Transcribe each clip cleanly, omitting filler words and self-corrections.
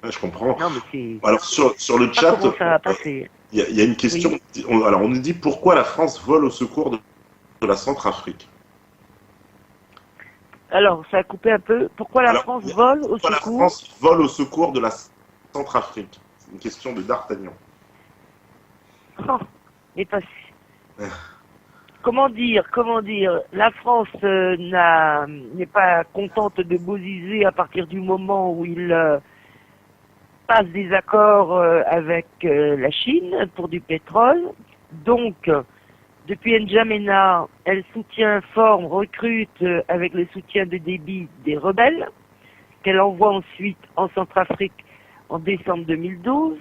Ouais, je comprends. Non, mais c'est Alors, sur le pas chat, comment ça va passer. il y a une question. Oui. Alors, on nous dit pourquoi la France vole au secours de la Centrafrique. Alors, ça a coupé un peu. Pourquoi la Alors, France vole au pourquoi la secours? France vole au secours de la Centrafrique? C'est une question de D'Artagnan. Oh, mais pas... comment dire, la France n'est pas contente de Bozizé à partir du moment où il passe des accords avec la Chine pour du pétrole. Donc, depuis N'Djamena, elle soutient, forme, recrute avec le soutien de débit des rebelles, qu'elle envoie ensuite en Centrafrique en décembre 2012.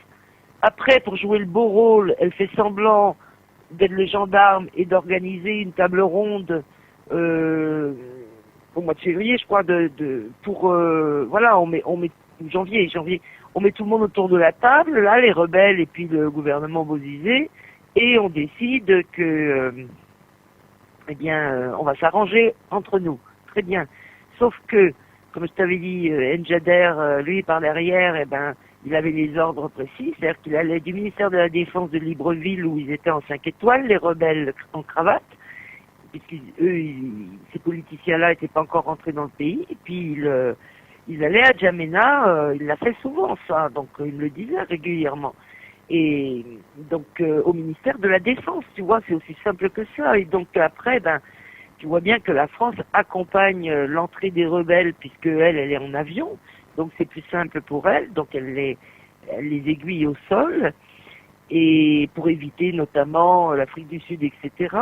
Après, pour jouer le beau rôle, elle fait semblant d'être le gendarme et d'organiser une table ronde au mois de février, je crois, pour voilà, on met janvier, on met tout le monde autour de la table, là, les rebelles et puis le gouvernement Bozizé, et on décide que, eh bien, on va s'arranger entre nous. Très bien. Sauf que, comme je t'avais dit, N'Jader, lui, par derrière, eh ben, il avait les ordres précis, c'est-à-dire qu'il allait du ministère de la Défense de Libreville, où ils étaient en 5 étoiles, les rebelles en cravate, puisqu'eux, ces politiciens-là n'étaient pas encore rentrés dans le pays, et puis ils allaient à N'Djamena, il l'a fait souvent, ça, donc il me le disait régulièrement. Et donc au ministère de la Défense, tu vois, c'est aussi simple que ça. Et donc après, ben, tu vois bien que la France accompagne l'entrée des rebelles, puisque elle est en avion, donc c'est plus simple pour elle, donc elle les aiguille au sol, et pour éviter notamment l'Afrique du Sud, etc.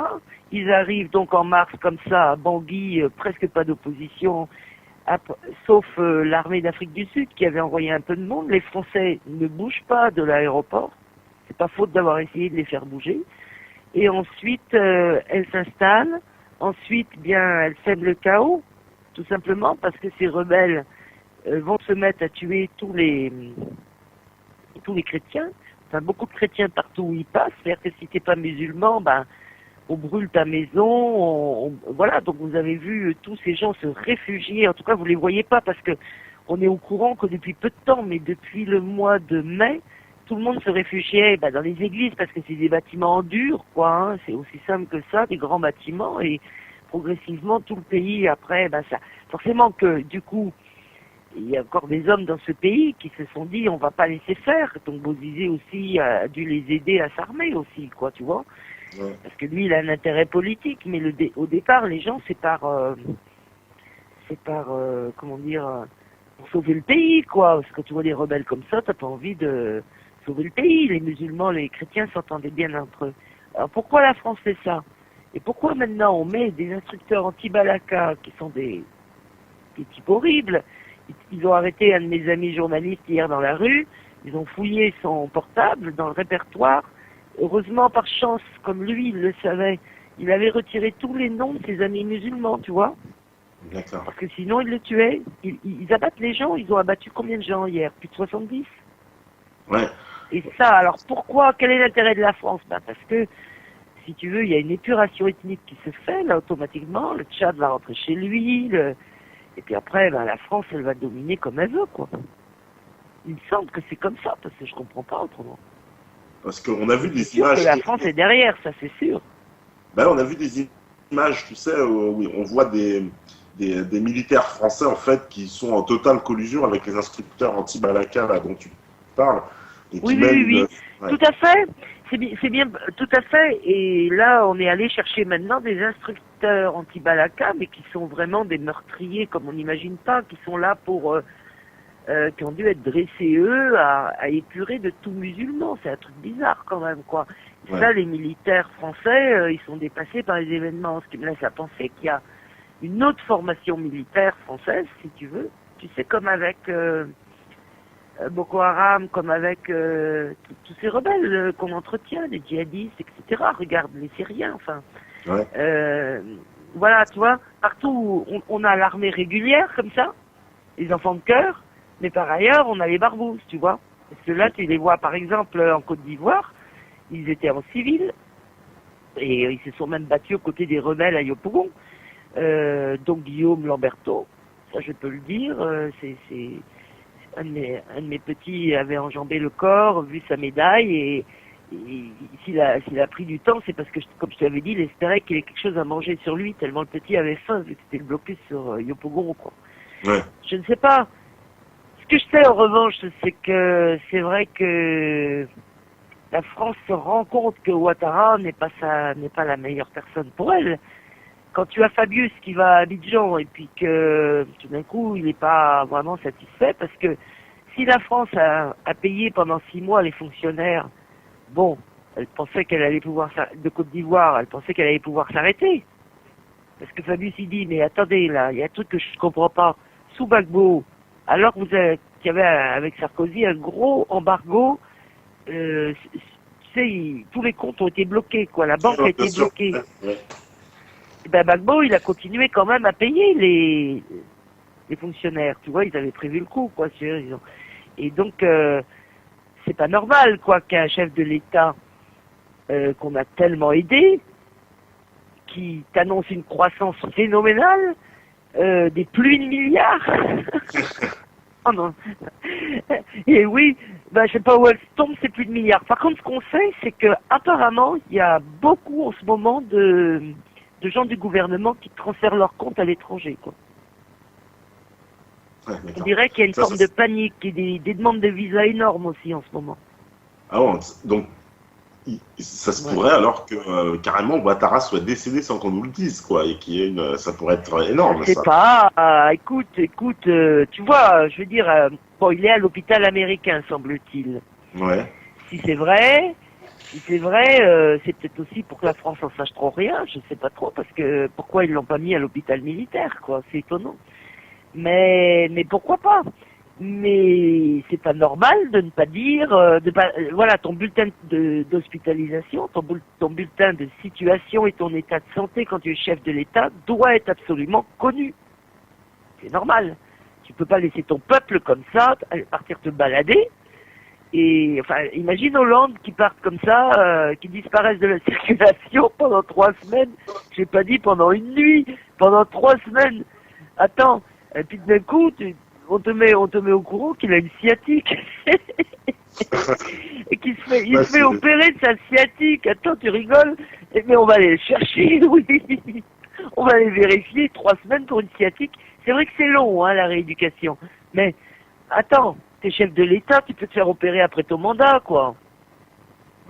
Ils arrivent donc en mars comme ça à Bangui, presque pas d'opposition, sauf l'armée d'Afrique du Sud qui avait envoyé un peu de monde. Les Français ne bougent pas de l'aéroport, c'est pas faute d'avoir essayé de les faire bouger. Et ensuite, elle s'installe. Ensuite, bien, elle sème le chaos, tout simplement parce que ces rebelles vont se mettre à tuer tous les chrétiens. Enfin, beaucoup de chrétiens partout où ils passent. C'est-à-dire que si t'es pas musulman, ben, on brûle ta maison. Voilà. Donc vous avez vu tous ces gens se réfugier. En tout cas, vous les voyez pas parce que on est au courant que depuis peu de temps, mais depuis le mois de mai, tout le monde se réfugiait dans les églises parce que c'est des bâtiments en dur, quoi. Hein, c'est aussi simple que ça, des grands bâtiments, et progressivement tout le pays après, ça. Forcément que du coup, il y a encore des hommes dans ce pays qui se sont dit on va pas laisser faire. Donc Bozizé aussi a dû les aider à s'armer aussi, quoi, tu vois. Ouais. Parce que lui, il a un intérêt politique, mais au départ, les gens, comment dire, pour sauver le pays, quoi. Parce que tu vois des rebelles comme ça, t'as pas envie de sauver le pays. Les musulmans, les chrétiens s'entendaient bien entre eux. Alors pourquoi la France fait ça? Et pourquoi maintenant on met des instructeurs anti-Balaka qui sont des types horribles? Ils ont arrêté un de mes amis journalistes hier dans la rue, ils ont fouillé son portable dans le répertoire. Heureusement, par chance, comme lui, il le savait, il avait retiré tous les noms de ses amis musulmans, tu vois. D'accord. Parce que sinon, ils le tuaient. Ils abattent les gens. Ils ont abattu combien de gens hier? Plus de 70. Ouais. Et ça, alors pourquoi? Quel est l'intérêt de la France? Parce que, si tu veux, il y a une épuration ethnique qui se fait, là, automatiquement. Le Tchad va rentrer chez lui. Et puis après, la France, elle va dominer comme elle veut, quoi. Il me semble que c'est comme ça, parce que je comprends pas autrement. Parce qu'on a vu C'est des sûr que images. la France est derrière, ça c'est sûr. Ben, on a vu des images, tu sais, où on voit des militaires français en fait qui sont en totale collusion avec les instructeurs anti-Balaka là dont tu parles et qui Oui, oui, oui, mènent une. oui. Ouais. Tout à fait. C'est bien, tout à fait. Et là, on est allé chercher maintenant des instructeurs anti-Balaka, mais qui sont vraiment des meurtriers, comme on n'imagine pas, qui sont là qui ont dû être dressés, eux, à épurer de tout musulman. C'est un truc bizarre, quand même, quoi. Ouais. Ça, les militaires français, ils sont dépassés par les événements. Ce qui me laisse à penser qu'il y a une autre formation militaire française, si tu veux. Tu sais, comme avec Boko Haram, comme avec tous ces rebelles qu'on entretient, les djihadistes, etc. Regarde les Syriens, enfin. Ouais. Voilà, tu vois, partout on a l'armée régulière, comme ça, les enfants de cœur, mais par ailleurs, on a les barbouzes, tu vois. Parce que là, tu les vois, par exemple, en Côte d'Ivoire, ils étaient en civil, et ils se sont même battus aux côtés des rebelles à Yopougon. Donc Guillaume Lamberto, ça je peux le dire, un de mes petits avait enjambé le corps, vu sa médaille, et s'il a pris du temps, c'est parce que, comme je t'avais dit, il espérait qu'il ait quelque chose à manger sur lui, tellement le petit avait faim, vu que c'était le blocus sur Yopougon, quoi. Ouais. Je ne sais pas. Ce que je sais, en revanche, c'est que c'est vrai que la France se rend compte que Ouattara n'est pas la meilleure personne pour elle. Quand tu as Fabius qui va à Abidjan et puis que tout d'un coup il n'est pas vraiment satisfait, parce que si la France a payé pendant 6 mois les fonctionnaires, bon, elle pensait qu'elle allait pouvoir de Côte d'Ivoire, elle pensait qu'elle allait pouvoir s'arrêter. Parce que Fabius il dit, mais attendez là, il y a un truc que je ne comprends pas. Sous Gbagbo, alors que qu'il y avait avec Sarkozy un gros embargo, tu sais, tous les comptes ont été bloqués, quoi. La banque a été bloquée. Ouais. Et ben Gbagbo, il a continué quand même à payer les fonctionnaires. Tu vois, ils avaient prévu le coup, quoi. Et donc, c'est pas normal, quoi, qu'un chef de l'État qu'on a tellement aidé, qui t'annonce une croissance phénoménale, des pluies de milliards. Oh non. Et oui, ben, je sais pas où elles tombent ces pluies de milliards. Par contre, ce qu'on sait, c'est que apparemment, il y a beaucoup en ce moment de gens du gouvernement qui transfèrent leurs comptes à l'étranger, quoi. Ouais, On dirait qu'il y a une forme de panique et des demandes de visa énormes aussi en ce moment. Ah bon, donc ça se pourrait alors que carrément Ouattara soit décédé sans qu'on nous le dise, quoi, et qu'il y ait ça pourrait être énorme, Je sais ça. pas, écoute, tu vois, je veux dire, bon, il est à l'hôpital américain, semble-t-il. Ouais. Si c'est vrai, c'est peut-être aussi pour que la France en sache trop rien, je sais pas trop, parce que pourquoi ils l'ont pas mis à l'hôpital militaire, quoi, c'est étonnant. Mais pourquoi pas? Mais c'est pas normal de ne pas dire, voilà, ton bulletin d'hospitalisation, ton bulletin de situation et ton état de santé quand tu es chef de l'État doit être absolument connu. C'est normal. Tu peux pas laisser ton peuple comme ça, partir te balader. Et enfin, imagine Hollande qui partent comme ça, qui disparaissent de la circulation pendant 3 semaines. J'ai pas dit pendant une nuit, pendant 3 semaines. Attends, et puis d'un coup, on te met au courant qu'il a une sciatique. Et qu'il se fait opérer de sa sciatique. Attends, tu rigoles? Mais on va aller le chercher, oui. On va aller vérifier 3 semaines pour une sciatique. C'est vrai que c'est long, hein, la rééducation. Mais, attends, t'es chef de l'État, tu peux te faire opérer après ton mandat, quoi.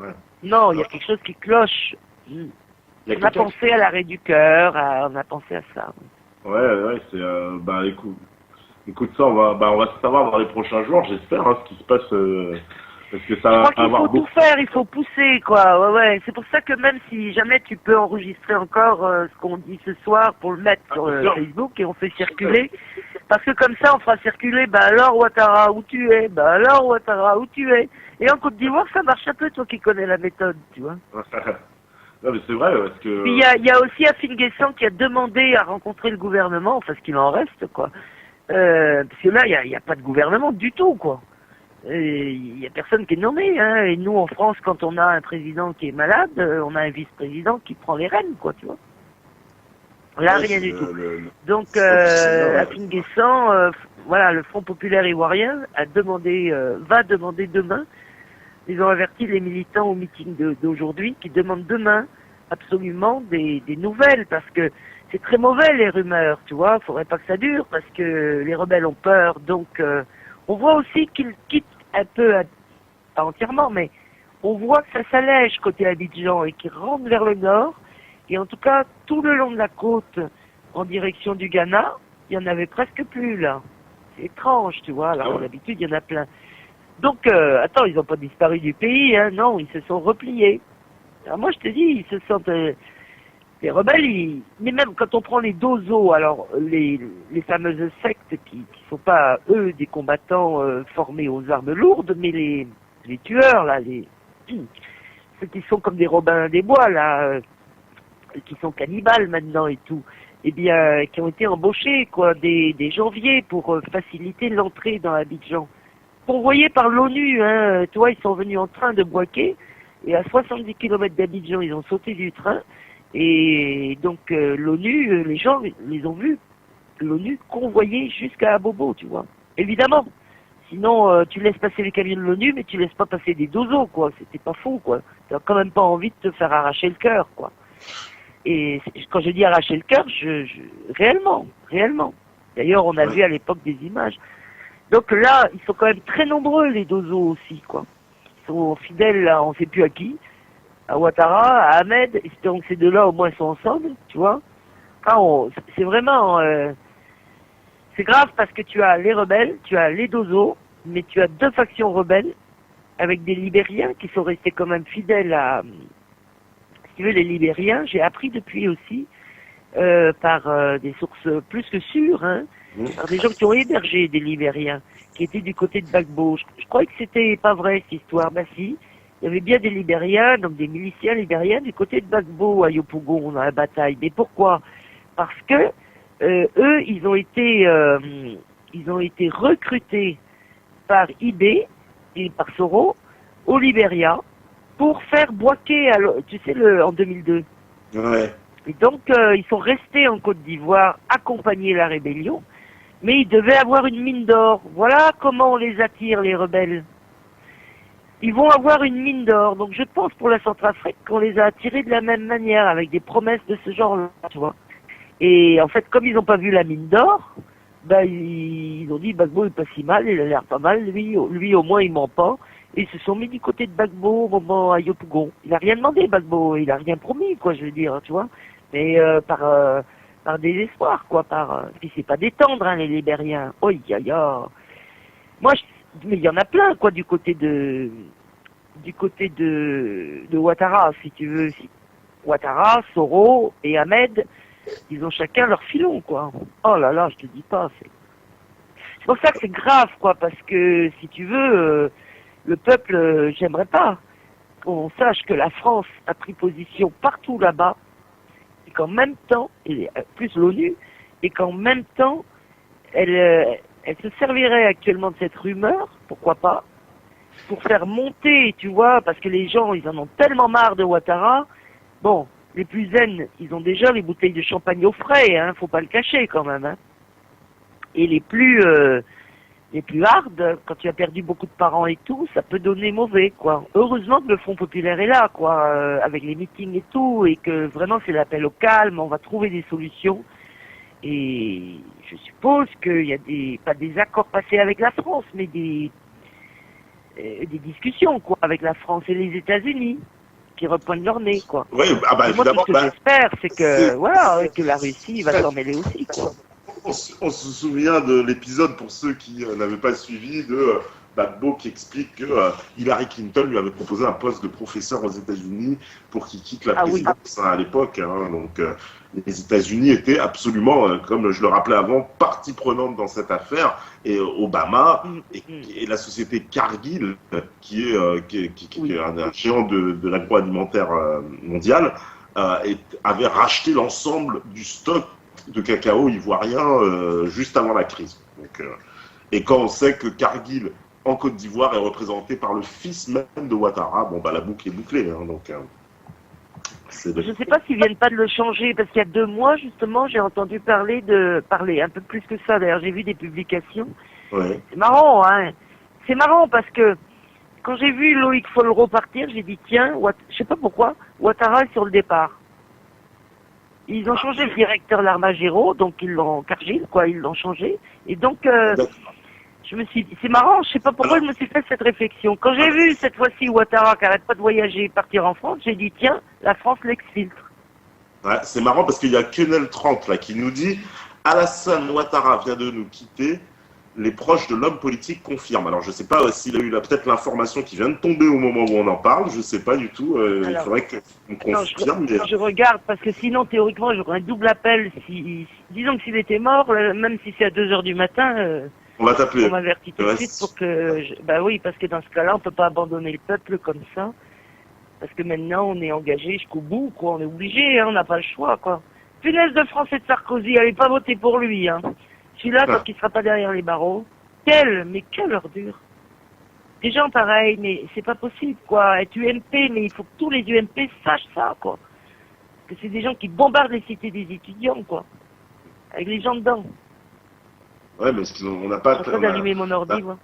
Ouais. Non, il y a quelque chose qui cloche. On a pensé à l'arrêt du cœur, on a pensé à ça. Ouais, c'est bah écoute ça, on va savoir dans les prochains jours, j'espère, hein, ce qui se passe, parce que ça va avoir beaucoup. Il faut tout faire, il faut pousser, quoi. Ouais. C'est pour ça que même si jamais tu peux enregistrer encore ce qu'on dit ce soir pour le mettre sur Facebook et on fait circuler, parce que comme ça on fera circuler. Bah alors Ouattara, où tu es? Bah alors Ouattara, où tu es? Et en Côte d'Ivoire, ça marche un peu, toi qui connais la méthode, tu vois. Non mais c'est vrai, parce que... Puis il y a aussi Afine Guessant qui a demandé à rencontrer le gouvernement, enfin ce qu'il en reste, quoi. Parce que là, il y a pas de gouvernement du tout, quoi. Il y a personne qui est nommé, hein. Et nous, en France, quand on a un président qui est malade, on a un vice-président qui prend les rênes, quoi, tu vois. Là, rien du tout. Donc, Afine Guessant, voilà, le Front populaire ivoirien va demander demain. Ils ont averti les militants au meeting d'aujourd'hui qui demandent demain absolument des nouvelles, parce que c'est très mauvais les rumeurs, tu vois. Faudrait pas que ça dure parce que les rebelles ont peur. Donc, on voit aussi qu'ils quittent un peu, pas entièrement, mais on voit que ça s'allège côté Abidjan et qu'ils rentrent vers le nord. Et en tout cas, tout le long de la côte, en direction du Ghana, il y en avait presque plus là. C'est étrange, tu vois. Alors d'habitude, il y en a plein. Donc, attends, ils n'ont pas disparu du pays, hein. Non, ils se sont repliés. Alors moi, je te dis, ils se sentent... les rebelles, mais même quand on prend les Dozo, alors les fameuses sectes qui sont pas, eux, des combattants formés aux armes lourdes, mais les tueurs, là, ceux qui sont comme des Robins des Bois, là, qui sont cannibales maintenant et tout, eh bien, qui ont été embauchés, quoi, des janvier pour faciliter l'entrée dans Abidjan. Convoyés par l'ONU, hein, tu vois, ils sont venus en train de Bouaké, et à 70 km d'Abidjan, ils ont sauté du train, et donc l'ONU, les gens les ont vus, l'ONU convoyés jusqu'à Abobo, tu vois. Évidemment, Sinon, tu laisses passer les camions de l'ONU, mais tu laisses pas passer des dozos, quoi. C'était pas fou, quoi. T'as quand même pas envie de te faire arracher le cœur, quoi. Et quand je dis arracher le cœur, réellement, réellement. D'ailleurs, on a vu à l'époque des images. Donc là, ils sont quand même très nombreux, les dozos aussi, quoi. Ils sont fidèles, là, on sait plus à qui. À Ouattara, à Ahmed, espérons que ces deux-là, au moins, sont ensemble, tu vois. Enfin, c'est vraiment... c'est grave parce que tu as les rebelles, tu as les dozos, mais tu as deux factions rebelles, avec des Libériens qui sont restés quand même fidèles à... Si tu veux, les Libériens, j'ai appris depuis aussi, par des sources plus que sûres, hein, par des gens qui ont hébergé des Libériens, qui étaient du côté de Gbagbo. Je croyais que c'était pas vrai, cette histoire. Bah si, il y avait bien des Libériens, donc des miliciens libériens du côté de Gbagbo à Yopougon dans la bataille. Mais pourquoi? Parce que eux, ils ont été recrutés par IB et par Soro au Libéria pour faire Bouaké, tu sais, en 2002. Ouais. Et donc, ils sont restés en Côte d'Ivoire, accompagner la rébellion, mais ils devaient avoir une mine d'or. Voilà comment on les attire, les rebelles. Ils vont avoir une mine d'or. Donc, je pense pour la Centrafrique qu'on les a attirés de la même manière, avec des promesses de ce genre-là, tu vois. Et en fait, comme ils n'ont pas vu la mine d'or, bah, ils ont dit, Gbagbo est pas si mal, il a l'air pas mal, lui au moins il ment pas. Et ils se sont mis du côté de Gbagbo au moment à Yopougon. Il a rien demandé, Gbagbo, il a rien promis, quoi, je veux dire, tu vois. Mais par désespoir, quoi, puis c'est pas détendre, hein, les Libériens. Oh, Moi, mais il y en a plein, quoi, du côté de Ouattara, si tu veux. Ouattara, Soro et Ahmed, ils ont chacun leur filon, quoi. Oh là là, je te dis pas. C'est pour ça que c'est grave, quoi, parce que, si tu veux, le peuple, j'aimerais pas qu'on sache que la France a pris position partout là-bas, et qu'en même temps, et plus l'ONU, et qu'en même temps, elle se servirait actuellement de cette rumeur, pourquoi pas, pour faire monter, tu vois, parce que les gens, ils en ont tellement marre de Ouattara. Bon, les plus zen, ils ont déjà les bouteilles de champagne au frais, hein, faut pas le cacher quand même, hein. Et les plus hard, quand tu as perdu beaucoup de parents et tout, ça peut donner mauvais, quoi. Heureusement que le Front populaire est là, quoi, avec les meetings et tout, et que vraiment c'est l'appel au calme, on va trouver des solutions. Et je suppose qu'il y a pas des accords passés avec la France, mais des discussions, quoi, avec la France et les États-Unis, qui repoignent leur nez, quoi. Oui, ah bah, et moi, évidemment. tout ce que j'espère, c'est que, voilà, que la Russie va s'en mêler aussi, quoi. On se souvient de l'épisode, pour ceux qui n'avaient pas suivi, de Gbagbo qui explique que Hillary Clinton lui avait proposé un poste de professeur aux États-Unis pour qu'il quitte la présidence à l'époque. Hein. Donc les États-Unis étaient absolument, comme je le rappelais avant, partie prenante dans cette affaire. Et Obama et la société Cargill, qui est un géant de l'agroalimentaire mondial, avait racheté l'ensemble du stock de cacao ivoirien juste avant la crise. Donc, et quand on sait que Cargill en Côte d'Ivoire est représenté par le fils même de Ouattara, bon bah la boucle est bouclée. Hein, donc, je ne sais pas s'ils viennent pas de le changer, parce qu'il y a 2 mois justement, j'ai entendu parler un peu plus que ça. D'ailleurs, j'ai vu des publications. Ouais. C'est marrant, hein. C'est marrant parce que quand j'ai vu Loïc Follereau partir, j'ai dit tiens, je sais pas pourquoi, Ouattara est sur le départ. Ils ont changé le directeur l'Armagéro, donc ils l'ont Cargill, quoi, ils l'ont changé. Et donc, je me suis dit, c'est marrant, je sais pas pourquoi je me suis fait cette réflexion. Quand j'ai vu cette fois-ci Ouattara qui arrête pas de voyager et partir en France, j'ai dit tiens, la France l'exfiltre. Ouais, c'est marrant parce qu'il y a Quenel 30 là qui nous dit Alassane Ouattara vient de nous quitter. Les proches de l'homme politique confirment. Alors, je ne sais pas s'il a eu peut-être l'information qui vient de tomber au moment où on en parle. Je ne sais pas du tout. Il faudrait qu'on confirme. Je regarde, parce que sinon, théoriquement, j'aurais un double appel. Disons que s'il était mort, même si c'est à 2h du matin, on va t'appeler. On m'avertit tout de suite pour que... Bah oui, parce que dans ce cas-là, on peut pas abandonner le peuple comme ça. Parce que maintenant, on est engagé jusqu'au bout, quoi. On est obligé, hein, on n'a pas le choix, quoi. Punaise de France et de Sarkozy, allez pas voter pour lui, hein. Celui-là, tant qu'il sera pas derrière les barreaux. Mais quelle ordure. Des gens pareils, mais c'est pas possible, quoi. Être UMP, mais il faut que tous les UMP sachent ça, quoi. Que c'est des gens qui bombardent les cités des étudiants, quoi. Avec les gens dedans. Ouais, mais on n'a pas... Je suis en train d'allumer mon ordi, moi.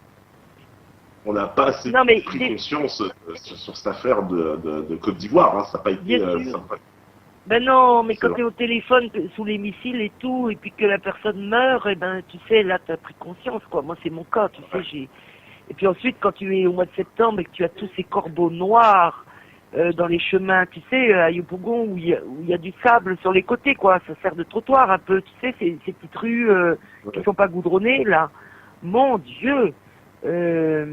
on n'a pas assez pris conscience sur cette affaire de Côte d'Ivoire. Hein. Ça n'a pas été. Ben non, mais quand tu es au téléphone sous les missiles et tout, et puis que la personne meurt, et ben tu sais, là tu as pris conscience, quoi. Moi c'est mon cas, tu sais, Et puis ensuite, quand tu es au mois de septembre et que tu as tous ces corbeaux noirs dans les chemins, tu sais, à Yopougon, où il y a du sable sur les côtés, quoi. Ça sert de trottoir un peu, tu sais, ces petites rues qui sont pas goudronnées, là. Mon Dieu, t'as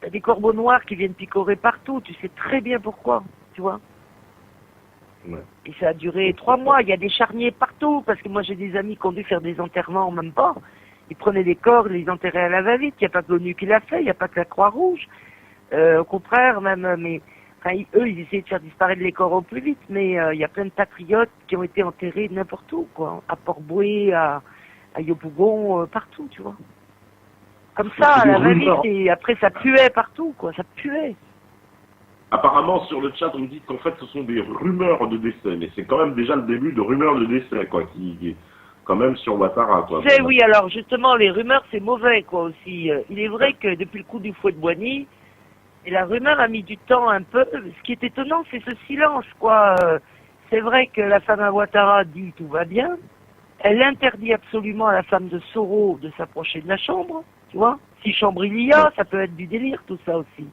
des corbeaux noirs qui viennent picorer partout, tu sais très bien pourquoi, tu vois. Ouais. Et ça a duré 3 mois, il y a des charniers partout, parce que moi j'ai des amis qui ont dû faire des enterrements, même pas. Ils prenaient des corps, ils les enterraient à la va-vite, il n'y a pas que l'ONU qui l'a fait, il n'y a pas que la Croix-Rouge. Au contraire, même, mais enfin, eux, ils essayaient de faire disparaître les corps au plus vite, mais il y a plein de patriotes qui ont été enterrés n'importe où, quoi. À Port-Bouët, à Yopougon, partout, tu vois. Comme ça, à la va-vite, et après ça puait partout, quoi, ça puait. Apparemment, sur le chat, on me dit qu'en fait, ce sont des rumeurs de décès, mais c'est quand même déjà le début de rumeurs de décès, quoi, qui quand même sur Ouattara, quoi. Oui, alors justement, les rumeurs, c'est mauvais, quoi, aussi. Il est vrai que depuis le coup du fouet de Boigny, et la rumeur a mis du temps un peu. Ce qui est étonnant, c'est ce silence, quoi. C'est vrai que la femme à Ouattara dit tout va bien. Elle interdit absolument à la femme de Soro de s'approcher de la chambre, tu vois. Si chambre il y a, ça peut être du délire, tout ça aussi.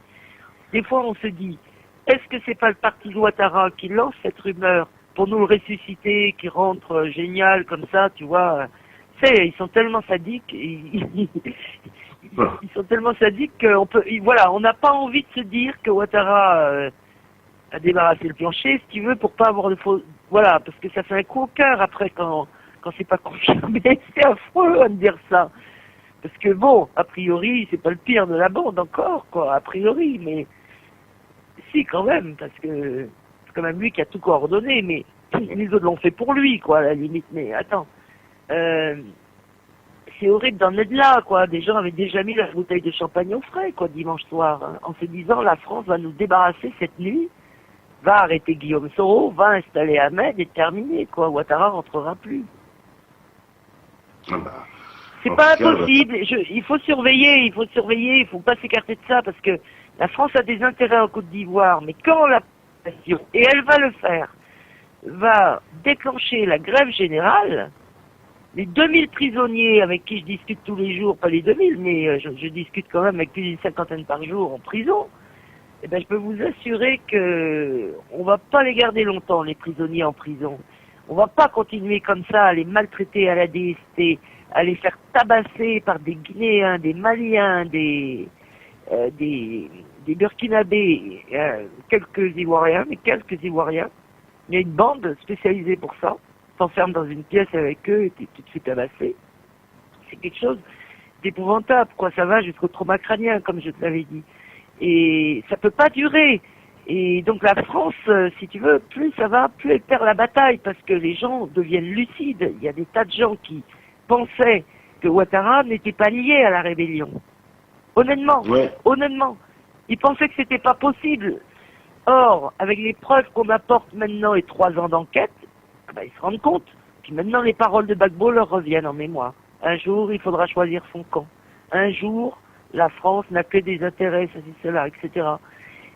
Des fois, on se dit, est-ce que c'est pas le parti de Ouattara qui lance cette rumeur pour nous le ressusciter, qui rentre génial comme ça, tu vois. Tu sais, ils sont tellement sadiques, ils sont tellement sadiques qu'on peut, voilà, on n'a pas envie de se dire que Ouattara a débarrassé le plancher, si tu veux, pour pas avoir de faux, voilà, parce que ça fait un coup au cœur après quand c'est pas confirmé. C'est affreux à me dire ça. Parce que bon, a priori, c'est pas le pire de la bande encore, quoi, a priori, mais si, quand même, parce que c'est quand même lui qui a tout coordonné, mais les autres l'ont fait pour lui, quoi, à la limite, mais attends. C'est horrible d'en être là, quoi. Des gens avaient déjà mis leur bouteille de champagne au frais, quoi, dimanche soir, hein, en se disant, la France va nous débarrasser cette nuit, va arrêter Guillaume Soro, va installer Ahmed et terminer, quoi. Ouattara rentrera plus. C'est pas impossible. Il faut surveiller, il faut pas s'écarter de ça, parce que la France a des intérêts en Côte d'Ivoire, mais quand la population, et elle va le faire, va déclencher la grève générale, les 2000 prisonniers avec qui je discute tous les jours, pas les 2000, mais je discute quand même avec plus d'une 50aine par jour en prison, eh ben, je peux vous assurer que on va pas les garder longtemps, les prisonniers en prison. On va pas continuer comme ça à les maltraiter à la DST, à les faire tabasser par des Guinéens, des Maliens, des Burkinabés, quelques Ivoiriens, mais quelques Ivoiriens. Il y a une bande spécialisée pour ça. T'enfermes dans une pièce avec eux et tu te fais tabasser. C'est quelque chose d'épouvantable, quoi. Ça va jusqu'au trauma crânien, comme je te l'avais dit. Et ça peut pas durer. Et donc la France, si tu veux, plus ça va, plus elle perd la bataille, parce que les gens deviennent lucides. Il y a des tas de gens qui pensaient que Ouattara n'était pas lié à la rébellion. Honnêtement, honnêtement. Ils pensaient que c'était pas possible. Or, avec les preuves qu'on apporte maintenant et 3 ans d'enquête, ben, ils se rendent compte. Puis maintenant, les paroles de Gbagbo leur reviennent en mémoire. Un jour, il faudra choisir son camp. Un jour, la France n'a que des intérêts, ceci, cela, etc.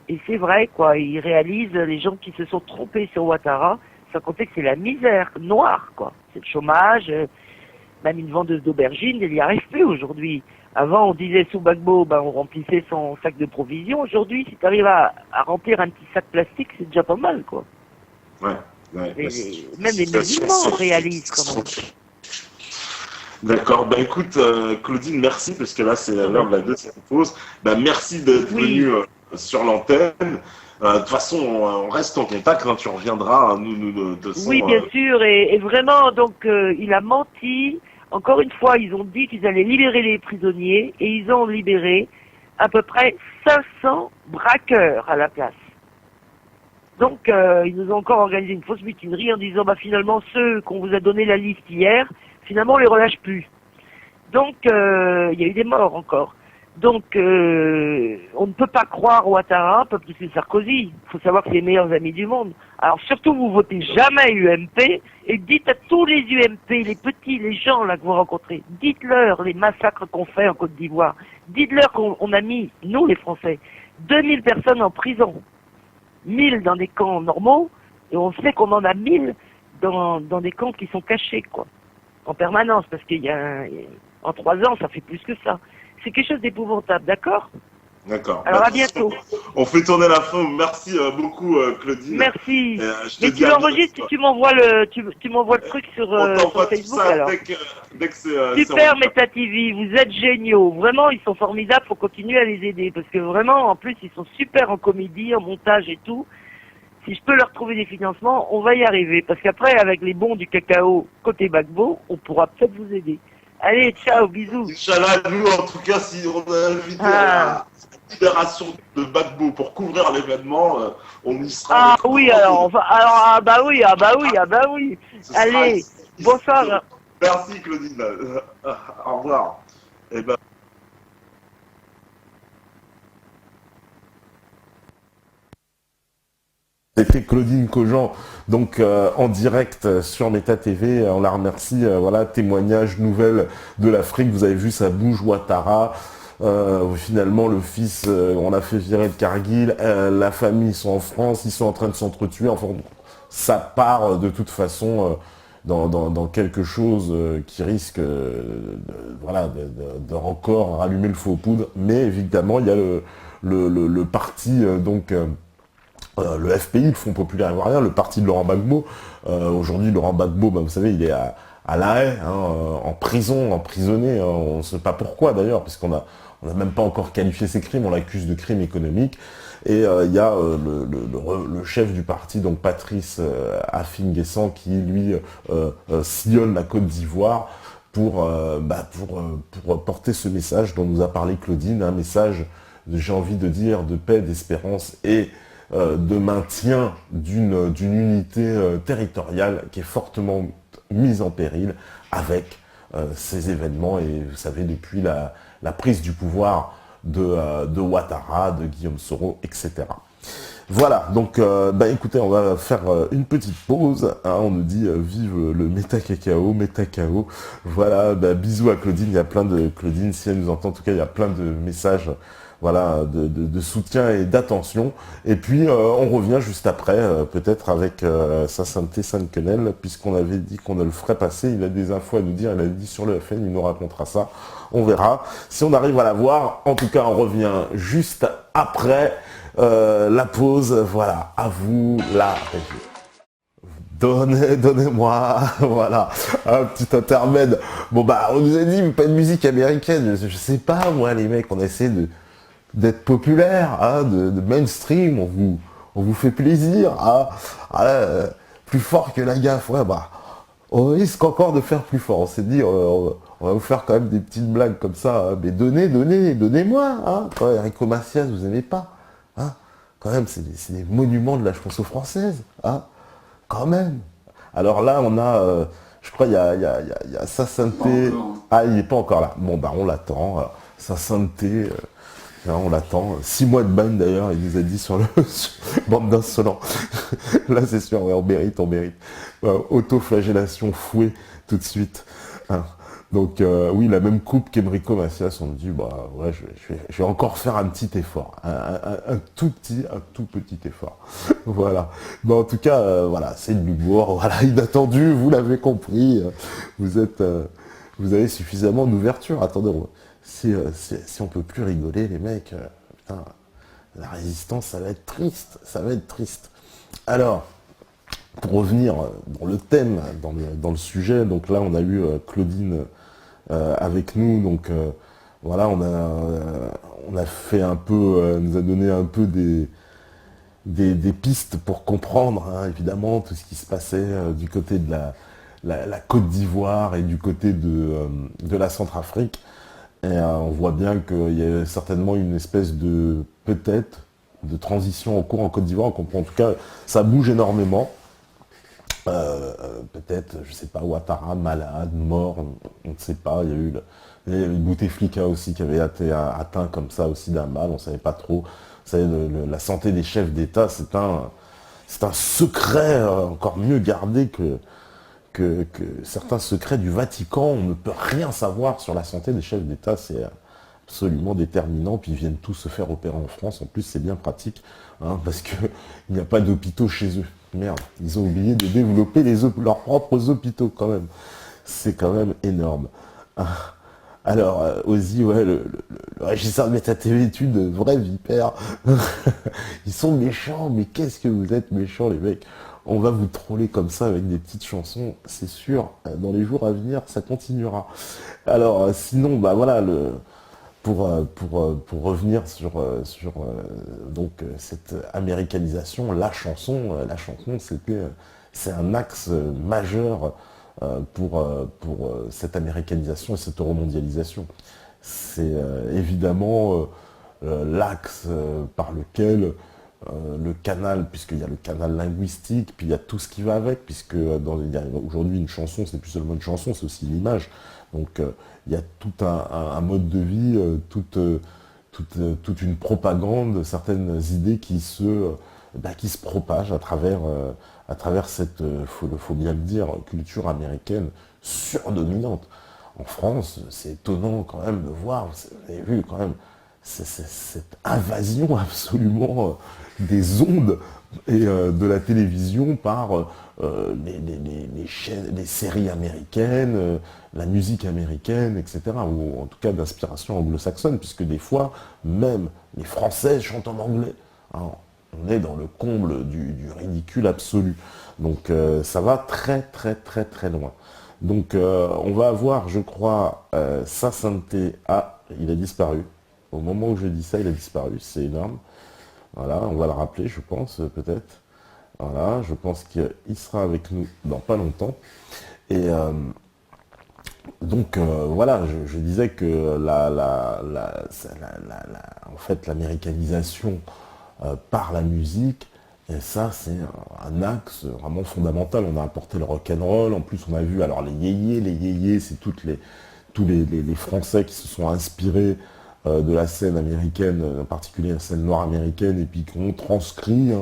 Et c'est vrai, quoi. Ils réalisent, les gens qui se sont trompés sur Ouattara, sans compter que c'est la misère noire, quoi. C'est le chômage, même une vendeuse d'aubergines, elle n'y arrive plus aujourd'hui. Avant, on disait sous Gbagbo, ben, on remplissait son sac de provisions. Aujourd'hui, si tu arrives à remplir un petit sac plastique, c'est déjà pas mal, quoi. Ouais. Même les musulmans réalisent, quand même. D'accord, ben écoute, Claudine, merci, parce que là, c'est l'heure de la deuxième pause. Ben, merci d'être venue sur l'antenne. De toute façon, on reste en contact, hein, tu reviendras, nous de son, oui, bien sûr, et vraiment, donc, il a menti. Encore une fois, ils ont dit qu'ils allaient libérer les prisonniers, et ils ont libéré à peu près 500 braqueurs à la place. Donc, ils nous ont encore organisé une fausse mutinerie en disant, bah, finalement, ceux qu'on vous a donné la liste hier, finalement, on les relâche plus. Donc, il y a eu des morts encore. Donc, on ne peut pas croire Ouattara, pas plus que Sarkozy. Il faut savoir que c'est les meilleurs amis du monde. Alors, surtout, vous votez jamais UMP, et dites à tous les UMP, les petits, les gens là que vous rencontrez, dites-leur les massacres qu'on fait en Côte d'Ivoire. Dites-leur qu'on a mis, nous les Français, 2000 personnes en prison, 1000 dans des camps normaux, et on sait qu'on en a 1000 dans des camps qui sont cachés, quoi, en permanence, parce en 3 ans, ça fait plus que ça. C'est quelque chose d'épouvantable, d'accord? D'accord. Alors à bientôt. On fait tourner la fin. Merci beaucoup, Claudine. Merci. Mais tu l'enregistres, tu m'envoies le truc sur Facebook alors. Dès que c'est Super Meta TV, vous êtes géniaux. Vraiment, ils sont formidables. Faut continuer à les aider parce que vraiment, en plus, ils sont super en comédie, en montage et tout. Si je peux leur trouver des financements, on va y arriver. Parce qu'après, avec les bons du cacao côté Gbagbo, on pourra peut-être vous aider. Allez, ciao, bisous. Inch'Allah, nous, en tout cas, si on a invité à la libération de Gbagbo pour couvrir l'événement, on y sera. Ah oui, bah oui. Allez, bonsoir. Merci, Claudine. Au revoir. Eh ben... C'était Claudine Cogent, donc en direct sur Meta TV. On la remercie. Voilà, témoignage, nouvelle de l'Afrique. Vous avez vu, ça bouge Ouattara. Finalement, le fils, on l'a fait virer de Cargill. La famille, ils sont en France, ils sont en train de s'entretuer. Enfin, ça part de toute façon dans quelque chose qui risque de encore rallumer le feu aux poudres. Mais évidemment, il y a le parti le FPI, le Front Populaire Ivoirien, le parti de Laurent Gbagbo. Aujourd'hui, Laurent Gbagbo, il vous savez, il est à La Haye, en prison, emprisonné. On ne sait pas pourquoi d'ailleurs, puisqu'on n'a même pas encore qualifié ses crimes, on l'accuse de crimes économiques. Et il y a le chef du parti, donc Patrice Afin-Guessant, qui lui sillonne la Côte d'Ivoire pour porter ce message dont nous a parlé Claudine, un message, j'ai envie de dire, de paix, d'espérance et de maintien d'une unité territoriale qui est fortement mise en péril avec ces événements. Et vous savez, depuis la prise du pouvoir de Ouattara, de Guillaume Soro, etc. Voilà, donc écoutez, on va faire une petite pause. On nous dit vive le Meta Cacao, Meta Cao. Voilà, bisous à Claudine. Il y a plein de Claudine, si elle nous entend, en tout cas, il y a plein de messages. Voilà, de soutien et d'attention. Et puis, on revient juste après, peut-être avec sa sainteté Sainte-Quenelle, puisqu'on avait dit qu'on ne le ferait passer. Il a des infos à nous dire, il a dit sur le FN, il nous racontera ça. On verra. Si on arrive à la voir, en tout cas, on revient juste après la pause. Voilà, à vous la régie. Donnez-moi, voilà, un petit intermède. Bon on nous a dit, mais pas de musique américaine. Je sais pas, moi, les mecs, on essaie d'être populaire, de mainstream, on vous fait plaisir, plus fort que la gaffe, on risque encore de faire plus fort. On s'est dit, on va vous faire quand même des petites blagues comme ça, mais donnez-moi, Quand Enrico Macias, vous aimez pas, quand même, c'est des monuments de la chanson française, quand même. Alors là, on a, je crois, il y a sa sainteté, il n'est pas encore là. Bon, on l'attend, sa sainteté. On l'attend. 6 mois de bagne d'ailleurs, il nous a dit sur le bande d'insolents. Là c'est sûr, on mérite. Autoflagellation, fouet, tout de suite. Donc oui, la même coupe qu'Enrico Macias, on me dit, je vais encore faire un petit effort. Un tout petit effort. Voilà. En tout cas, c'est de l'humour. Voilà, inattendu, vous l'avez compris. Vous avez suffisamment d'ouverture. Attendez, si on peut plus rigoler, les mecs, putain, la résistance, ça va être triste. Alors, pour revenir dans le thème, dans le sujet, donc là, on a eu Claudine avec nous, donc voilà, on a fait un peu, nous a donné un peu des pistes pour comprendre, évidemment, tout ce qui se passait du côté de la Côte d'Ivoire et du côté de la Centrafrique. Et on voit bien qu'il y a certainement une espèce de transition en cours en Côte d'Ivoire. On comprend en tout cas, ça bouge énormément. Peut-être, je sais pas, Ouattara, malade, mort, on ne sait pas. Il y a eu Bouteflika aussi qui avait été atteint comme ça aussi d'un mal, on ne savait pas trop. Vous savez, la santé des chefs d'État, c'est un secret encore mieux gardé que certains secrets du Vatican. On ne peut rien savoir sur la santé des chefs d'État, c'est absolument déterminant, puis ils viennent tous se faire opérer en France. En plus, c'est bien pratique, hein, parce que il n'y a pas d'hôpitaux chez eux. Merde, ils ont oublié de développer leurs propres hôpitaux quand même. C'est quand même énorme. Ah. Alors, Ozzy, ouais, le régisseur de Méta TV est une vraie vipère. Ils sont méchants, mais qu'est-ce que vous êtes méchants, les mecs. On va vous troller comme ça avec des petites chansons, c'est sûr. Dans les jours à venir, ça continuera. Alors, sinon, bah voilà, pour revenir sur cette américanisation, la chanson, c'est un axe majeur pour cette américanisation et cette euromondialisation. C'est évidemment l'axe par lequel le canal, puisqu'il y a le canal linguistique, puis il y a tout ce qui va avec, puisque aujourd'hui une chanson, c'est plus seulement une chanson, c'est aussi une image. Donc il y a tout un mode de vie, toute une propagande, certaines idées qui se propagent à travers cette, faut bien le dire, culture américaine surdominante. En France, c'est étonnant quand même de voir, vous avez vu quand même, cette invasion absolument des ondes et de la télévision par les chaînes, les séries américaines, la musique américaine, etc. Ou en tout cas d'inspiration anglo-saxonne, puisque des fois, même les Françaises chantent en anglais. Hein, on est dans le comble du ridicule absolu. Donc ça va très très très très loin. Donc on va avoir, je crois, Sa Sainteté. Ah, il a disparu. Au moment où je dis ça, il a disparu. C'est énorme. Voilà, on va le rappeler, je pense, peut-être. Voilà, je pense qu'il sera avec nous dans pas longtemps. Et donc voilà, je disais que en fait, l'américanisation par la musique, et ça c'est un axe vraiment fondamental. On a apporté le rock'n'roll, en plus on a vu alors les yéyés, c'est tous les Français qui se sont inspirés de la scène américaine, en particulier la scène noire américaine, et puis qui ont transcrit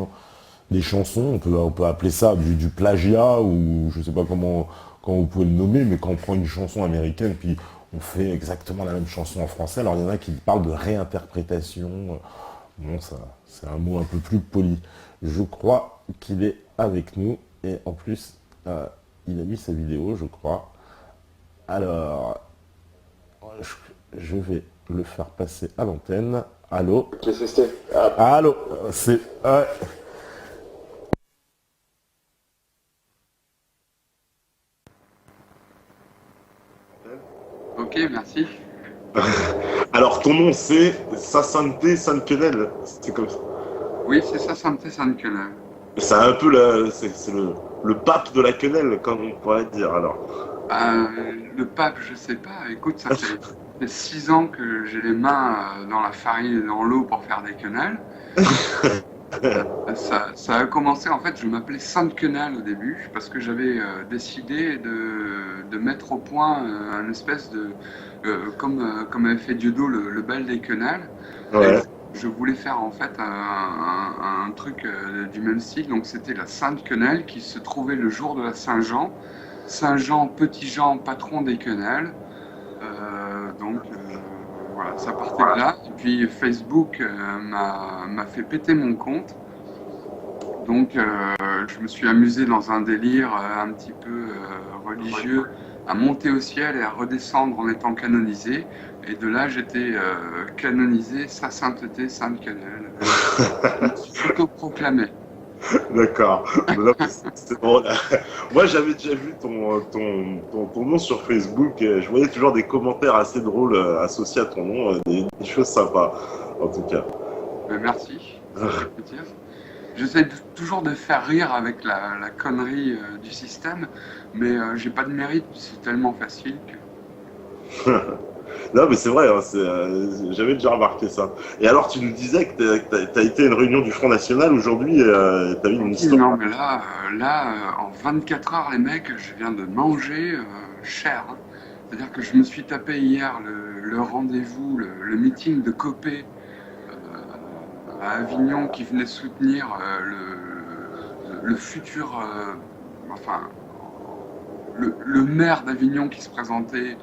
des chansons. On peut appeler ça du plagiat, ou je sais pas comment vous pouvez le nommer, mais quand on prend une chanson américaine, puis on fait exactement la même chanson en français. Alors il y en a qui parlent de réinterprétation. Bon, ça, c'est un mot un peu plus poli. Je crois qu'il est avec nous, et en plus, il a mis sa vidéo, je crois. Alors, je vais le faire passer à l'antenne. Allô? Allô? C'est... Ok, merci. Alors, ton nom, c'est Sassante Sankenel. C'est comme ça. Oui, c'est ça, Santé Sankenel. C'est un peu c'est le pape de la quenelle, comme on pourrait dire, alors. Le pape, je sais pas. Écoute, ça fait 6 ans que j'ai les mains dans la farine et dans l'eau pour faire des quenelles. Ça a commencé, en fait, je m'appelais Sainte Quenelle au début, parce que j'avais décidé de mettre au point un espèce de... comme avait fait Dieudo, le bal des quenelles. Ouais. Je voulais faire en fait un truc du même style, donc c'était la Sainte Quenelle qui se trouvait le jour de la Saint-Jean. Saint-Jean, petit Jean, patron des quenelles. Voilà, ça partait de là. Et puis Facebook m'a fait péter mon compte. Donc je me suis amusé dans un délire un petit peu religieux à monter au ciel et à redescendre en étant canonisé. Et de là, j'étais canonisé, sa sainteté, Sainte Quenelle. Je me suis autoproclamé. D'accord. C'est bon. Moi, j'avais déjà vu ton nom sur Facebook. Je voyais toujours des commentaires assez drôles associés à ton nom, des choses sympas, en tout cas. Ben, merci. J'essaie toujours de faire rire avec la connerie du système, mais j'ai pas de mérite, c'est tellement facile que... Non, mais c'est vrai, hein, j'avais déjà remarqué ça. Et alors, tu nous disais que t'as été à une réunion du Front National aujourd'hui, t'as eu une histoire. Non, mais là, en 24 heures, les mecs, je viens de manger cher. Hein. C'est-à-dire que je me suis tapé hier le rendez-vous, le meeting de Copé à Avignon qui venait soutenir le futur, enfin, le maire d'Avignon qui se présentait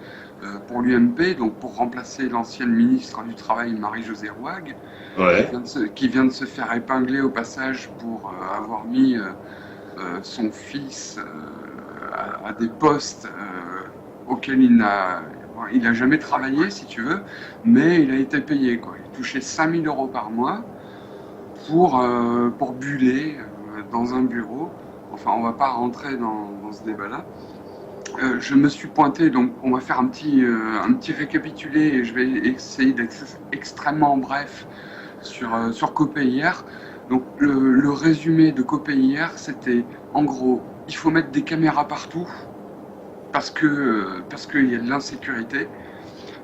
pour l'UMP, donc pour remplacer l'ancienne ministre du Travail Marie-Josée Rouag, Ouais. qui vient de se faire épingler au passage pour avoir mis son fils à des postes auxquels il n'a jamais travaillé, si tu veux, mais il a été payé, quoi. Il touchait 5 000 € par mois pour buller dans un bureau. Enfin, on ne va pas rentrer dans ce débat-là. Je me suis pointé, donc on va faire un petit récapitulé et je vais essayer d'être extrêmement bref sur Copé hier. Donc le résumé de Copé hier, c'était en gros, il faut mettre des caméras partout parce qu'il y a de l'insécurité.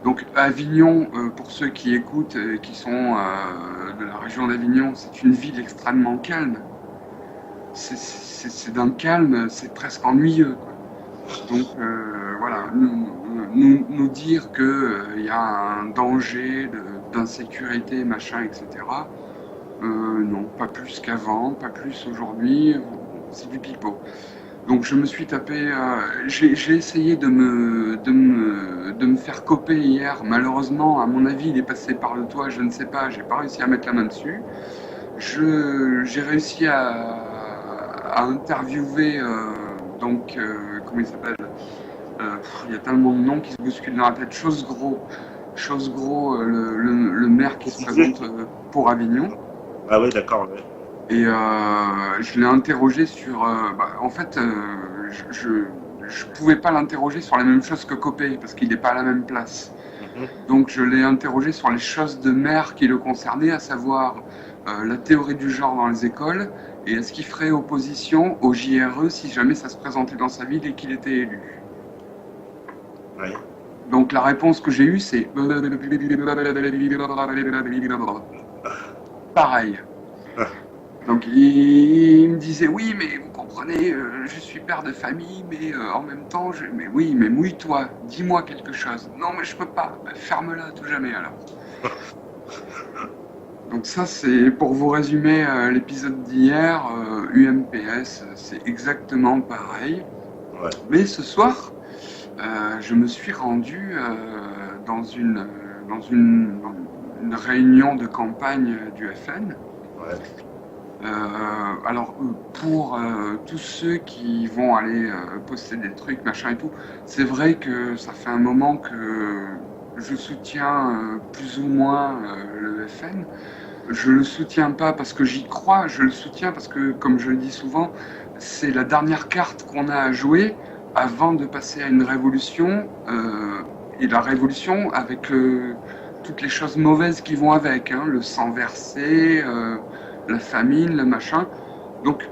Donc à Avignon, pour ceux qui écoutent, qui sont de la région d'Avignon, c'est une ville extrêmement calme. C'est d'un calme, c'est presque ennuyeux, quoi. Donc voilà, nous dire qu'il y a un danger d'insécurité, machin, etc. Non, pas plus qu'avant, pas plus aujourd'hui, c'est du pipeau. Donc je me suis tapé, j'ai essayé de me faire coper hier. Malheureusement, à mon avis, il est passé par le toit, je ne sais pas, j'ai pas réussi à mettre la main dessus. J'ai réussi à interviewer, comment il s'appelle, il y a tellement de noms qui se bousculent dans la tête. Chose gros, le maire qui se présente pour Avignon. Ah ouais, d'accord. Ouais. Et je l'ai interrogé sur... en fait, je pouvais pas l'interroger sur la même chose que Copé, parce qu'il n'est pas à la même place. Donc je l'ai interrogé sur les choses de maire qui le concernaient, à savoir la théorie du genre dans les écoles, et est-ce qu'il ferait opposition au JRE si jamais ça se présentait dans sa ville et qu'il était élu. Ouais. Donc la réponse que j'ai eue, c'est... Pareil. Donc il me disait, oui, mais vous comprenez, je suis père de famille, mais en même temps, mais oui, mais mouille-toi, dis-moi quelque chose. Non, mais je peux pas. Bah, ferme-la à tout jamais alors. Donc ça, c'est pour vous résumer l'épisode d'hier, UMPS, c'est exactement pareil. Ouais. Mais ce soir, je me suis rendu dans une réunion de campagne du FN. Ouais. Alors pour tous ceux qui vont aller poster des trucs, machin et tout, c'est vrai que ça fait un moment que je soutiens plus ou moins le FN. Je le soutiens pas parce que j'y crois, je le soutiens parce que, comme je le dis souvent, c'est la dernière carte qu'on a à jouer avant de passer à une révolution, et la révolution avec toutes les choses mauvaises qui vont avec, hein, le sang versé, la famine, le machin. Donc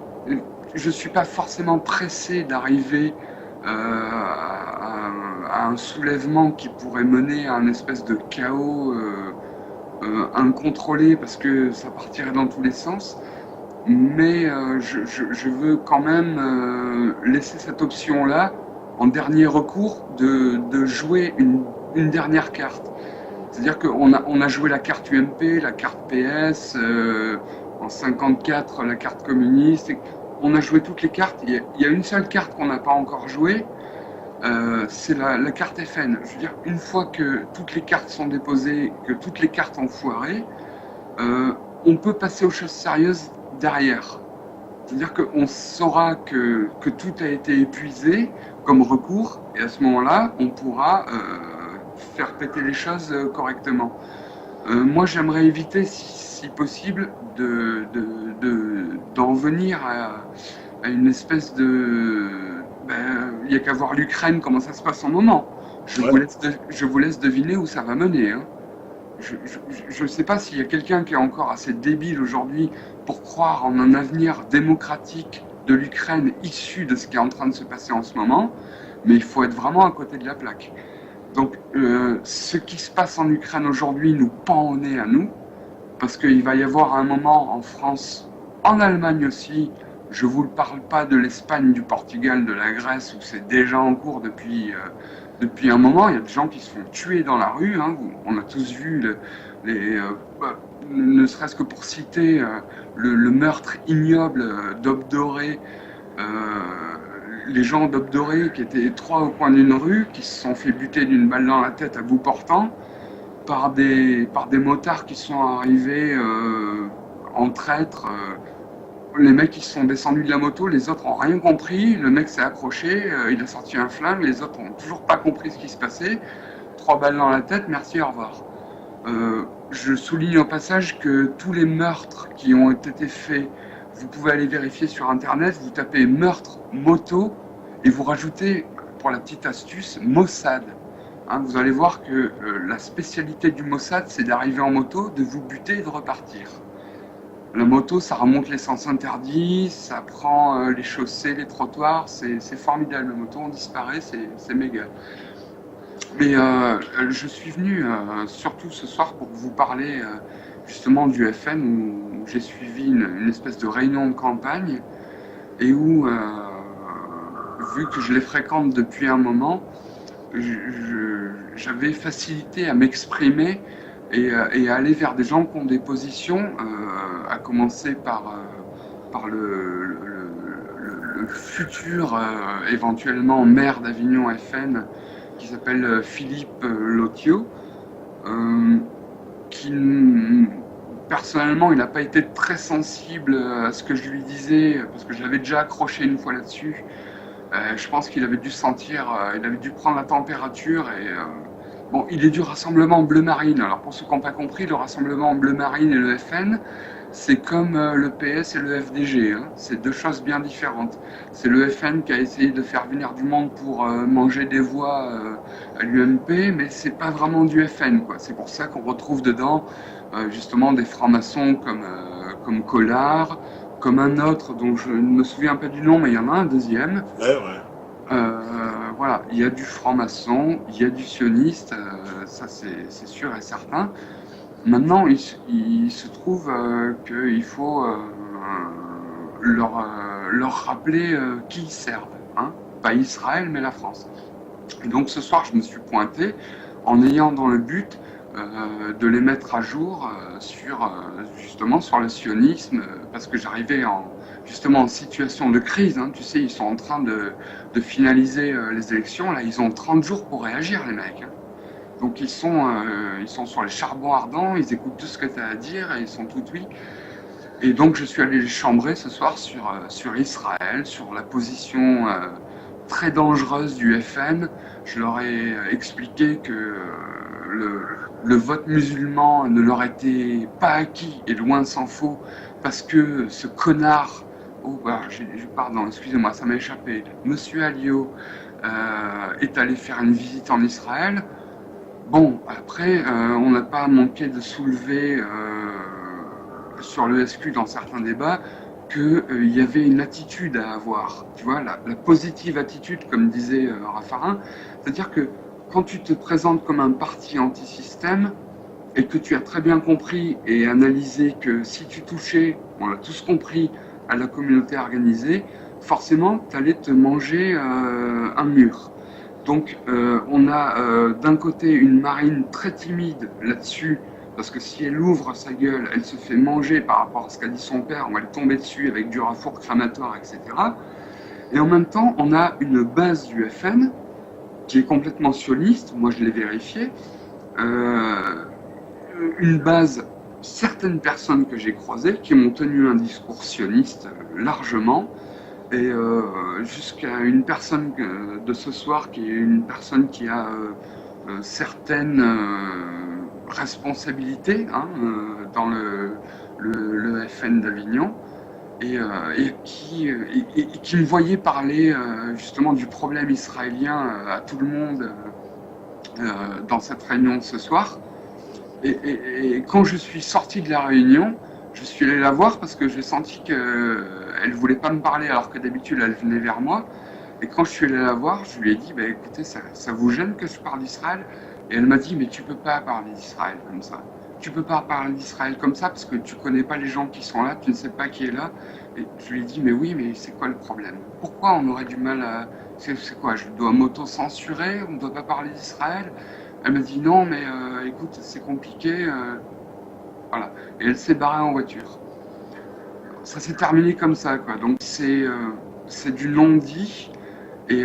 je ne suis pas forcément pressé d'arriver à un soulèvement qui pourrait mener à un espèce de chaos incontrôlé, parce que ça partirait dans tous les sens. Mais je veux quand même laisser cette option-là, en dernier recours, de jouer une dernière carte. C'est-à-dire qu'on a joué la carte UMP, la carte PS, en 54 la carte communiste. On a joué toutes les cartes. Il y a une seule carte qu'on n'a pas encore jouée, c'est la carte FN. Je veux dire, une fois que toutes les cartes sont déposées, que toutes les cartes ont foiré, on peut passer aux choses sérieuses derrière. C'est-à-dire qu'on saura que tout a été épuisé comme recours, et à ce moment-là, on pourra faire péter les choses correctement. Moi, j'aimerais éviter, si possible, d'en venir à une espèce de... Il n'y a qu'à voir l'Ukraine, comment ça se passe en moment. Je vous laisse deviner où ça va mener. Hein. Je ne sais pas s'il y a quelqu'un qui est encore assez débile aujourd'hui pour croire en un avenir démocratique de l'Ukraine issu de ce qui est en train de se passer en ce moment, mais il faut être vraiment à côté de la plaque. Donc ce qui se passe en Ukraine aujourd'hui nous pend au nez à nous, parce qu'il va y avoir un moment en France, en Allemagne aussi, je ne vous parle pas de l'Espagne, du Portugal, de la Grèce, où c'est déjà en cours depuis un moment. Il y a des gens qui se font tuer dans la rue, hein. On a tous vu ne serait-ce que pour citer le meurtre ignoble d'Obdoré, les gens d'Aube Dorée qui étaient 3 au coin d'une rue, qui se sont fait buter d'une balle dans la tête à bout portant, par des motards qui sont arrivés en traître. Les mecs qui sont descendus de la moto, les autres n'ont rien compris, le mec s'est accroché, il a sorti un flingue, les autres n'ont toujours pas compris ce qui se passait. 3 balles dans la tête, merci, au revoir. Je souligne au passage que tous les meurtres qui ont été faits, vous pouvez aller vérifier sur internet, vous tapez meurtre moto et vous rajoutez, pour la petite astuce, Mossad. Hein, vous allez voir que la spécialité du Mossad, c'est d'arriver en moto, de vous buter et de repartir. La moto, ça remonte les sens interdits, ça prend les chaussées, les trottoirs, c'est formidable. La moto, on disparaît, c'est méga. Mais je suis venu surtout ce soir pour vous parler justement du FN, où j'ai suivi une espèce de réunion de campagne et où, vu que je les fréquente depuis un moment, j'avais facilité à m'exprimer et à aller vers des gens qui ont des positions, à commencer par le futur éventuellement maire d'Avignon FN, qui s'appelle Philippe Lotio, qui personnellement il n'a pas été très sensible à ce que je lui disais, parce que je l'avais déjà accroché une fois là-dessus. Je pense qu'il avait dû sentir, il avait dû prendre la température et bon, il est du Rassemblement Bleu Marine. Alors pour ceux qui n'ont pas compris, le Rassemblement Bleu Marine et le FN, c'est comme le PS et le FDG, hein. C'est 2 choses bien différentes. C'est le FN qui a essayé de faire venir du monde pour manger des voix à l'UMP, mais c'est pas vraiment du FN, quoi. C'est pour ça qu'on retrouve dedans justement des francs-maçons comme Collard, comme un autre dont je ne me souviens pas du nom, mais il y en a un deuxième. Ouais. Voilà, il y a du franc-maçon, il y a du sioniste, ça c'est sûr et certain. Maintenant, il se trouve qu'il faut leur rappeler qui ils servent, hein. Pas Israël, mais la France. Et donc ce soir, je me suis pointé en ayant dans le but de les mettre à jour justement sur le sionisme, parce que j'arrivais justement en situation de crise, hein. Tu sais, ils sont en train de finaliser les élections, là, ils ont 30 jours pour réagir, les mecs, hein. Donc ils sont sur les charbons ardents, ils écoutent tout ce que tu as à dire et ils sont tout oui. Et donc je suis allé les chambrer ce soir sur Israël, sur la position très dangereuse du FN. Je leur ai expliqué que le vote musulman ne leur était pas acquis, et loin s'en faut, parce que ce connard, pardon, excusez-moi, ça m'a échappé, Monsieur Alliot est allé faire une visite en Israël. Bon, après, on n'a pas manqué de soulever sur le SQ dans certains débats qu'il y avait une attitude à avoir, tu vois, la positive attitude, comme disait Raffarin, c'est-à-dire que quand tu te présentes comme un parti anti-système et que tu as très bien compris et analysé que si tu touchais, on l'a tous compris, à la communauté organisée, forcément, tu allais te manger un mur. Donc on a d'un côté une marine très timide là-dessus, parce que si elle ouvre sa gueule, elle se fait manger par rapport à ce qu'a dit son père, on va lui tomber dessus avec du rafour cramatoire, etc. Et en même temps, on a une base du FN qui est complètement sioniste, moi je l'ai vérifié, une base, certaines personnes que j'ai croisées qui m'ont tenu un discours sioniste largement, et jusqu'à une personne de ce soir qui est une personne qui a certaines responsabilités, hein, dans le FN d'Avignon, et qui me voyait parler justement du problème israélien à tout le monde dans cette réunion ce soir. Et quand je suis sorti de la réunion, je suis allé la voir parce que j'ai senti qu'elle ne voulait pas me parler alors que d'habitude elle venait vers moi. Et quand je suis allé la voir, je lui ai dit, écoutez, ça vous gêne que je parle d'Israël? Et elle m'a dit, mais tu peux pas parler d'Israël comme ça. Tu peux pas parler d'Israël comme ça parce que tu connais pas les gens qui sont là, tu ne sais pas qui est là. Et je lui ai dit, mais oui, mais c'est quoi le problème? Pourquoi on aurait du mal à... C'est quoi? Je dois m'auto-censurer? On ne doit pas parler d'Israël? Elle m'a dit, non, mais écoute, c'est compliqué. Voilà. Et elle s'est barrée en voiture. Ça s'est terminé comme ça, quoi. Donc c'est du non-dit. Et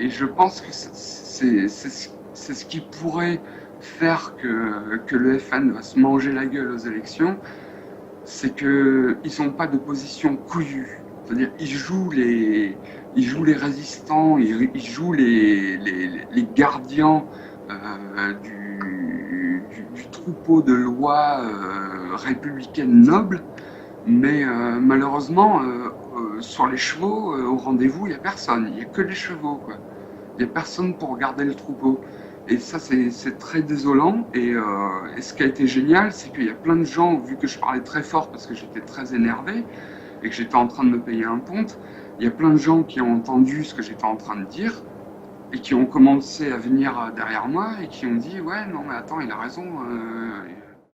je pense que c'est ce qui pourrait faire que le FN va se manger la gueule aux élections, c'est qu'ils n'ont pas de position couillue. C'est-à-dire ils jouent les résistants, ils jouent les gardiens du troupeau de lois républicaines nobles, mais malheureusement, sur les chevaux, au rendez-vous, il n'y a personne. Il n'y a que les chevaux, quoi. Il n'y a personne pour garder le troupeau. Et ça, c'est très désolant. Et ce qui a été génial, c'est qu'il y a plein de gens, vu que je parlais très fort parce que j'étais très énervé et que j'étais en train de me payer un ponte, il y a plein de gens qui ont entendu ce que j'étais en train de dire et qui ont commencé à venir derrière moi et qui ont dit « Ouais, non, mais attends, il a raison.